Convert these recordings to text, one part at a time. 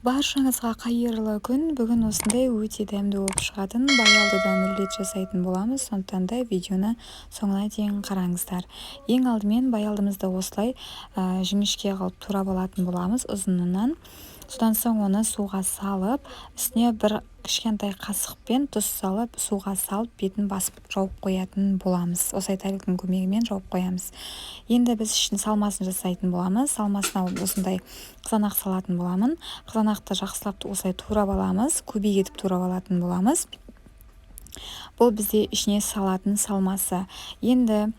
Баршаңызға қайырлы күн. Бүгін осындай өте дәмді болып шығатын баялдыдан рулет жасайтын боламыз. Сондықтан да видеоны соңына дейін қараңыздар. Ең алдымен баялдымызды осылай жіңішке қылып турап алатын боламыз ұзынынан. Содан соң оны суға салып, үстіне бір кішкентай қасықпен тұз салып, суға салып, бетін басып жауып қоятын боламыз. Осылай тәліктің көмегімен жауып қоямыз. Енді біз ішін салмасын жасайтын боламыз. Салмасына осындай қызанақ салатын боламын. Қызанақты жақсылап осылай турап аламыз, көбейтіп турап алатын боламыз. Бұл бізде ішіне салатын салмасы. Енді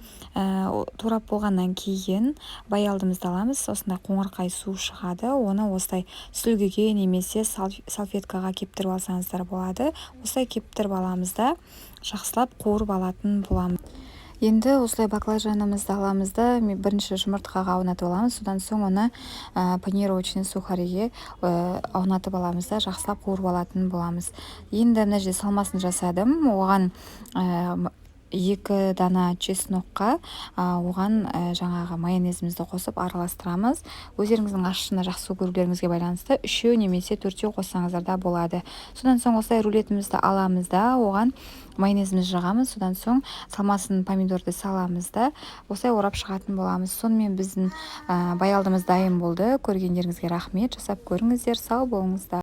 турап болғаннан кейін баялдымызды аламыз. Осындай қоңырқай су шығады. Оны осылай сүлгіге немесе салфеткаға кептіріп алсаңыздар болады. Осылай кептіріп аламыз да жақсылап қуырып алатын боламыз. Енді осылай баклажанымызды аламыз да бірінші жұмыртқаға аунатып аламыз. Содан соң оны панировочный сухариге аунатып аламыз да жақсылап қуырып алатын боламыз. Енді мына жерде салмасын жасадым. Оған 2 дана чеснокқа оған жаңағы майонезімізді қосып араластырамыз. Өздеріңіздің ащыны жақсы көрулеріңізге байланысты 3 немесе 4 қоссаңыздар да болады. Содан соң осылай рулетімізді аламыз да оған майонезімізді жағамыз. Содан соң салмасын помидорды саламыз да осылай орап шығатын боламыз. Сонымен біздің баялдымыз дайын болды. Көргендеріңізге рахмет. Жасап көріңіздер. Сау болыңыздар.